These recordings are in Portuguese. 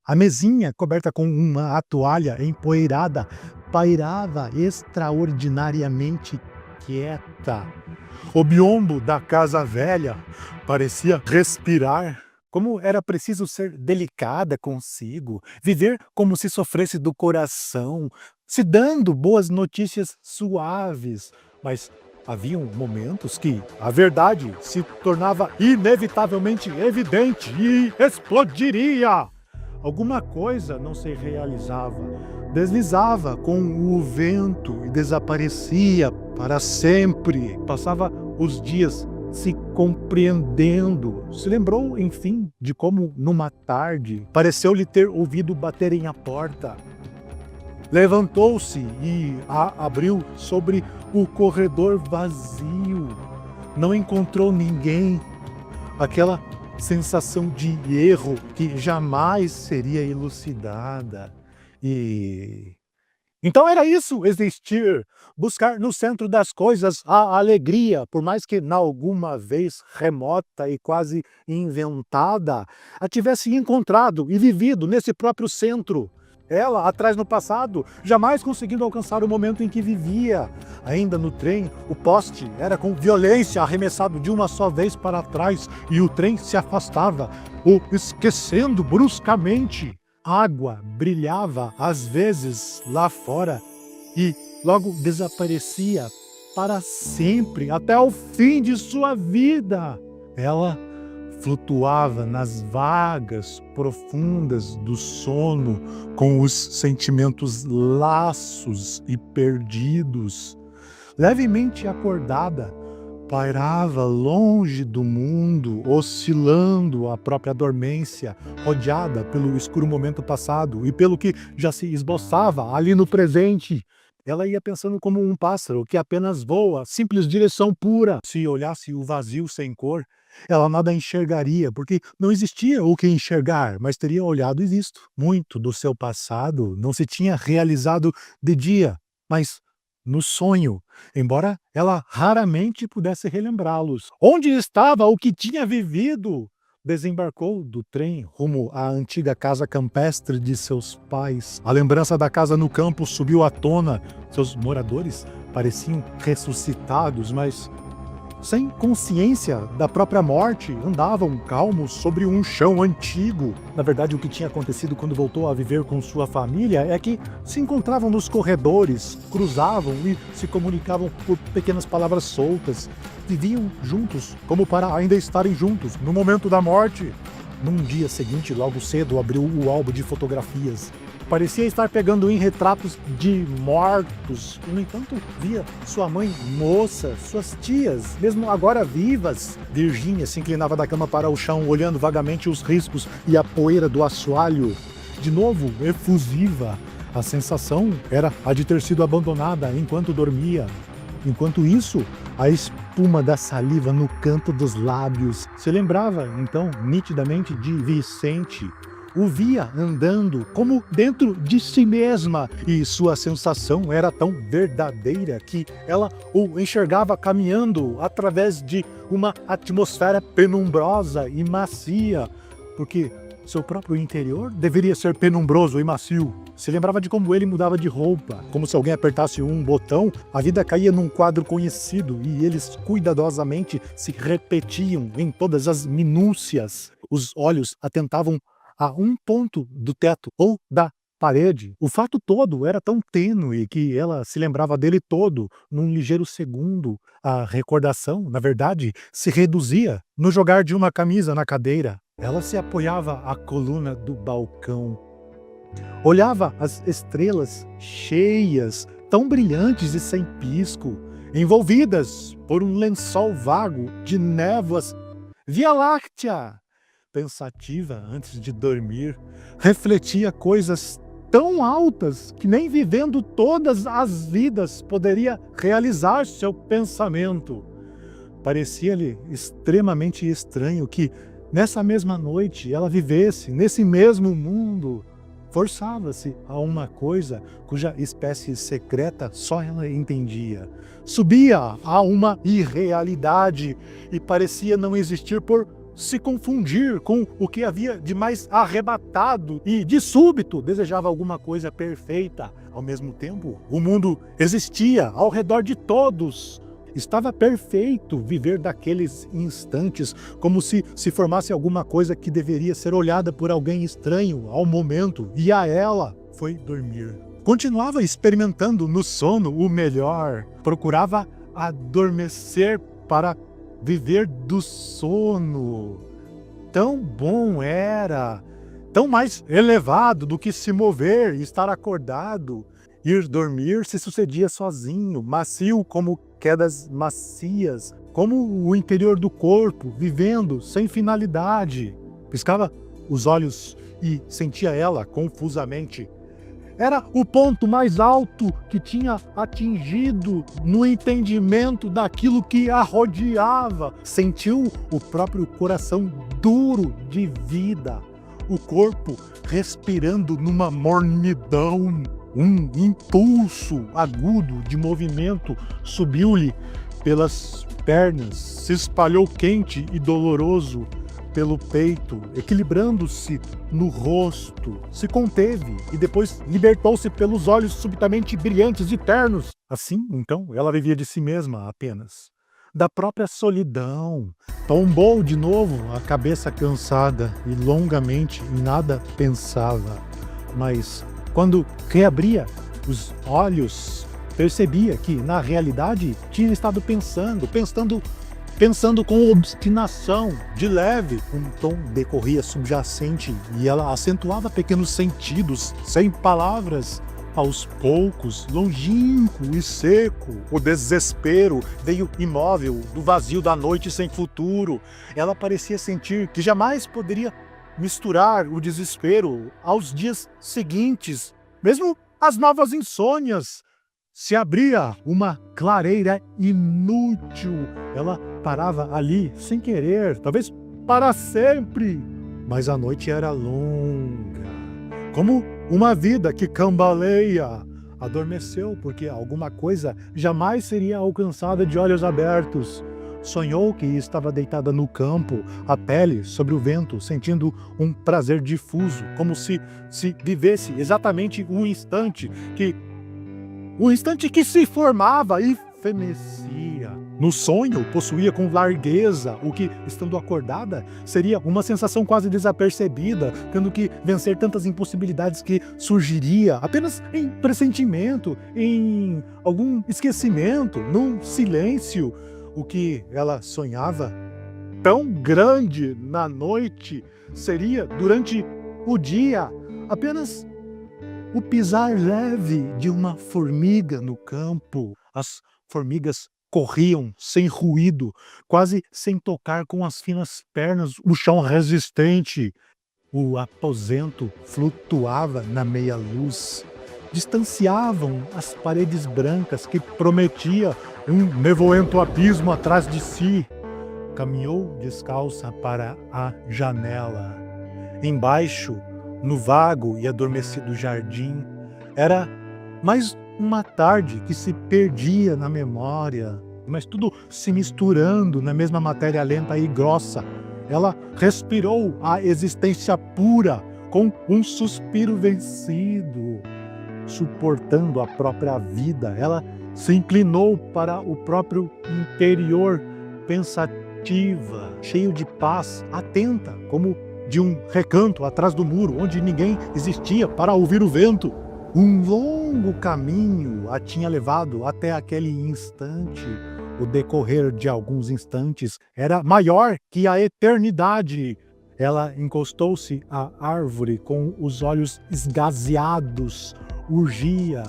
A mesinha, coberta com uma toalha empoeirada, pairava extraordinariamente quieta. O biombo da casa velha parecia respirar. Como era preciso ser delicada consigo, viver como se sofresse do coração, se dando boas notícias suaves. Mas haviam momentos que a verdade se tornava inevitavelmente evidente e explodiria. Alguma coisa não se realizava, deslizava com o vento e desaparecia para sempre. Passava os dias se compreendendo. Se lembrou, enfim, de como, numa tarde, pareceu-lhe ter ouvido baterem à porta. Levantou-se e a abriu sobre o corredor vazio. Não encontrou ninguém. Aquela sensação de erro que jamais seria elucidada. Então era isso, existir, buscar no centro das coisas a alegria, por mais que na alguma vez remota e quase inventada, a tivesse encontrado e vivido nesse próprio centro. Ela, atrás no passado, jamais conseguindo alcançar o momento em que vivia. Ainda no trem, o poste era com violência arremessado de uma só vez para trás e o trem se afastava, o esquecendo bruscamente. Água brilhava às vezes lá fora e logo desaparecia para sempre, até o fim de sua vida. Ela flutuava nas vagas profundas do sono, com os sentimentos laços e perdidos. Levemente acordada, pairava longe do mundo, oscilando a própria dormência, rodeada pelo escuro momento passado e pelo que já se esboçava ali no presente. Ela ia pensando como um pássaro que apenas voa, simples direção pura. Se olhasse o vazio sem cor, ela nada enxergaria, porque não existia o que enxergar, mas teria olhado e visto. Muito do seu passado não se tinha realizado de dia, mas no sonho, embora ela raramente pudesse relembrá-los. Onde estava o que tinha vivido? Desembarcou do trem rumo à antiga casa campestre de seus pais. A lembrança da casa no campo subiu à tona. Seus moradores pareciam ressuscitados, mas sem consciência da própria morte, andavam calmos sobre um chão antigo. Na verdade, o que tinha acontecido quando voltou a viver com sua família é que se encontravam nos corredores, cruzavam e se comunicavam por pequenas palavras soltas. Viviam juntos, como para ainda estarem juntos no momento da morte. Num dia seguinte, logo cedo, abriu o álbum de fotografias. Parecia estar pegando em retratos de mortos. No entanto, via sua mãe moça, suas tias, mesmo agora vivas. Virgínia se inclinava da cama para o chão, olhando vagamente os riscos e a poeira do assoalho. De novo, efusiva. A sensação era a de ter sido abandonada enquanto dormia. Enquanto isso, a espuma da saliva no canto dos lábios. Se lembrava, então, nitidamente de Vicente. O via andando como dentro de si mesma, e sua sensação era tão verdadeira que ela o enxergava caminhando através de uma atmosfera penumbrosa e macia, porque seu próprio interior deveria ser penumbroso e macio. Se lembrava de como ele mudava de roupa, como se alguém apertasse um botão, a vida caía num quadro conhecido e eles cuidadosamente se repetiam em todas as minúcias. Os olhos atentavam a um ponto do teto ou da parede. O fato todo era tão tênue que ela se lembrava dele todo num ligeiro segundo. A recordação, na verdade, se reduzia no jogar de uma camisa na cadeira. Ela se apoiava à coluna do balcão. Olhava as estrelas cheias, tão brilhantes e sem pisco, envolvidas por um lençol vago de névoas. Via Láctea! Pensativa antes de dormir, refletia coisas tão altas que nem vivendo todas as vidas poderia realizar seu pensamento. Parecia-lhe extremamente estranho que, nessa mesma noite, ela vivesse nesse mesmo mundo. Forçava-se a uma coisa cuja espécie secreta só ela entendia. Subia a uma irrealidade e parecia não existir por se confundir com o que havia de mais arrebatado e, de súbito, desejava alguma coisa perfeita. Ao mesmo tempo, o mundo existia ao redor de todos. Estava perfeito viver daqueles instantes, como se formasse alguma coisa que deveria ser olhada por alguém estranho ao momento, e a ela foi dormir. Continuava experimentando no sono o melhor, procurava adormecer para viver do sono. Tão bom era, tão mais elevado do que se mover e estar acordado. Ir dormir se sucedia sozinho, macio como quedas macias, como o interior do corpo, vivendo sem finalidade. Piscava os olhos e sentia ela confusamente. Era o ponto mais alto que tinha atingido no entendimento daquilo que a rodeava. Sentiu o próprio coração duro de vida, o corpo respirando numa mornidão. Um impulso agudo de movimento subiu-lhe pelas pernas, se espalhou quente e doloroso pelo peito, equilibrando-se no rosto, se conteve e depois libertou-se pelos olhos subitamente brilhantes e ternos. Assim, então, ela vivia de si mesma apenas, da própria solidão. Tombou de novo a cabeça cansada e longamente em nada pensava, mas quando reabria os olhos, percebia que, na realidade, tinha estado pensando com obstinação, de leve. Um tom decorria subjacente e ela acentuava pequenos sentidos, sem palavras. Aos poucos, longínquo e seco, o desespero veio imóvel do vazio da noite sem futuro. Ela parecia sentir que jamais poderia misturar o desespero aos dias seguintes, mesmo as novas insônias. Se abria uma clareira inútil. Ela parava ali sem querer, talvez para sempre. Mas a noite era longa, como uma vida que cambaleia. Adormeceu porque alguma coisa jamais seria alcançada de olhos abertos. Sonhou que estava deitada no campo, a pele sobre o vento, sentindo um prazer difuso, como se vivesse exatamente o instante que se formava e fenecia. No sonho, possuía com largueza o que, estando acordada, seria uma sensação quase desapercebida, tendo que vencer tantas impossibilidades que surgiria apenas em pressentimento, em algum esquecimento, num silêncio. O que ela sonhava, tão grande na noite, seria, durante o dia, apenas o pisar leve de uma formiga no campo. As formigas corriam sem ruído, quase sem tocar com as finas pernas o chão resistente. O aposento flutuava na meia-luz. Distanciavam as paredes brancas que prometia um nevoento abismo atrás de si. Caminhou descalça para a janela. Embaixo, no vago e adormecido jardim, era mais uma tarde que se perdia na memória, mas tudo se misturando na mesma matéria lenta e grossa. Ela respirou a existência pura com um suspiro vencido. Suportando a própria vida, ela se inclinou para o próprio interior, pensativa, cheio de paz, atenta, como de um recanto atrás do muro, onde ninguém existia para ouvir o vento. Um longo caminho a tinha levado até aquele instante. O decorrer de alguns instantes era maior que a eternidade. Ela encostou-se à árvore com os olhos esgazeados. Urgia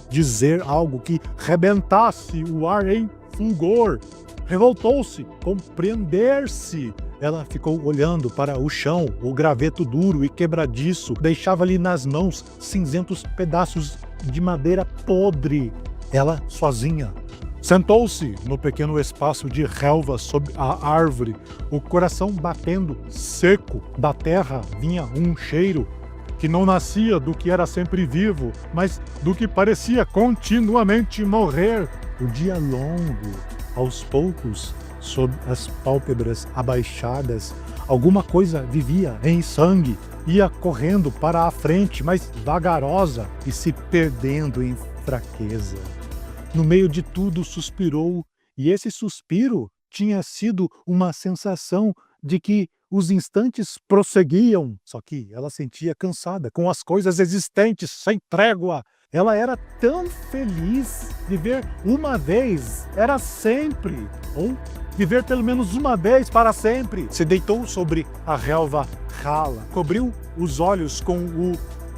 dizer algo que rebentasse o ar em fulgor. Revoltou-se, compreender-se. Ela ficou olhando para o chão, o graveto duro e quebradiço deixava-lhe nas mãos cinzentos pedaços de madeira podre. Ela sozinha. Sentou-se no pequeno espaço de relva sob a árvore, o coração batendo seco. Da terra vinha um cheiro que não nascia do que era sempre vivo, mas do que parecia continuamente morrer. O dia longo, aos poucos, sob as pálpebras abaixadas, Alguma coisa vivia em sangue, ia correndo para a frente, mas vagarosa e se perdendo em fraqueza. No meio de tudo, suspirou, e esse suspiro tinha sido uma sensação de que os instantes prosseguiam, só que ela sentia cansada com as coisas existentes, sem trégua. Ela era tão feliz. Viver uma vez era sempre, ou viver pelo menos uma vez para sempre. Se deitou sobre a relva rala, cobriu os olhos com o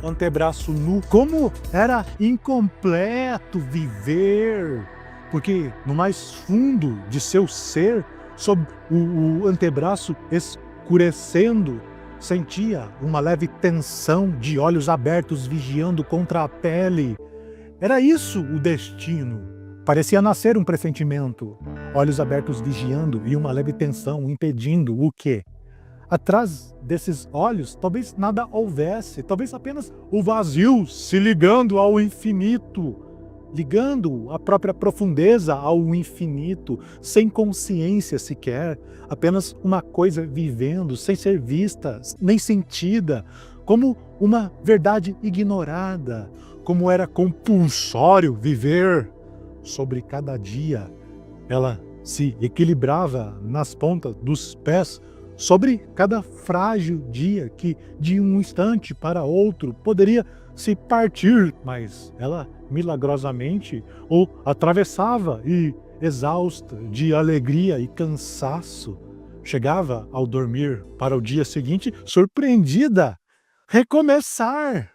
antebraço nu. Como era incompleto viver, porque no mais fundo de seu ser, sob o antebraço escurecendo, sentia uma leve tensão de olhos abertos vigiando contra a pele. Era isso o destino. Parecia nascer um pressentimento. Olhos abertos vigiando e uma leve tensão impedindo o quê? Atrás desses olhos, talvez nada houvesse, talvez apenas o vazio se ligando ao infinito, ligando a própria profundeza ao infinito, sem consciência sequer, apenas uma coisa vivendo, sem ser vista, nem sentida, como uma verdade ignorada, como era compulsório viver. Sobre cada dia, ela se equilibrava nas pontas dos pés, sobre cada frágil dia que, de um instante para outro, poderia se partir, mas ela milagrosamente o atravessava e, exausta de alegria e cansaço, chegava ao dormir para o dia seguinte surpreendida. Recomeçar!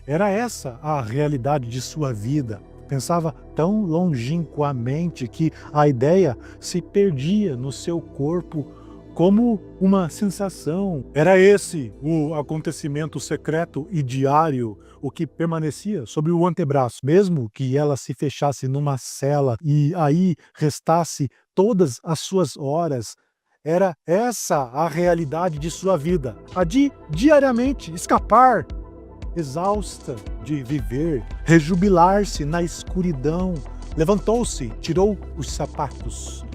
Era essa a realidade de sua vida. Pensava tão longínquamente que a ideia se perdia no seu corpo como uma sensação. Era esse o acontecimento secreto e diário, o que permanecia sobre o antebraço. Mesmo que ela se fechasse numa cela e aí restasse todas as suas horas, era essa a realidade de sua vida. A de diariamente escapar, exausta de viver, rejubilar-se na escuridão. Levantou-se, tirou os sapatos,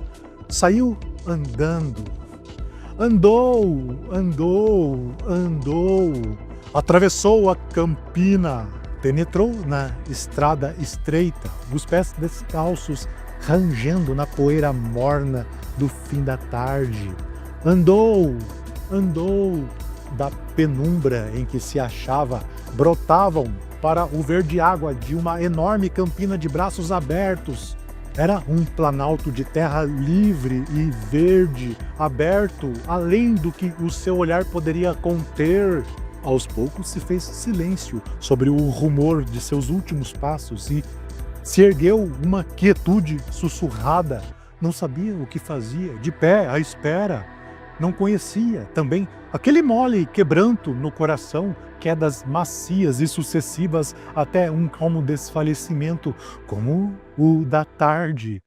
saiu andando. Andou, atravessou a campina, penetrou na estrada estreita, os pés descalços rangendo na poeira morna do fim da tarde. Andou, da penumbra em que se achava, brotavam para o verde água de uma enorme campina de braços abertos. Era um planalto de terra livre e verde, aberto, além do que o seu olhar poderia conter. Aos poucos se fez silêncio sobre o rumor de seus últimos passos e se ergueu uma quietude sussurrada. Não sabia o que fazia, de pé à espera. Não conhecia também aquele mole quebranto no coração, quedas macias e sucessivas até um calmo desfalecimento, como o da tarde,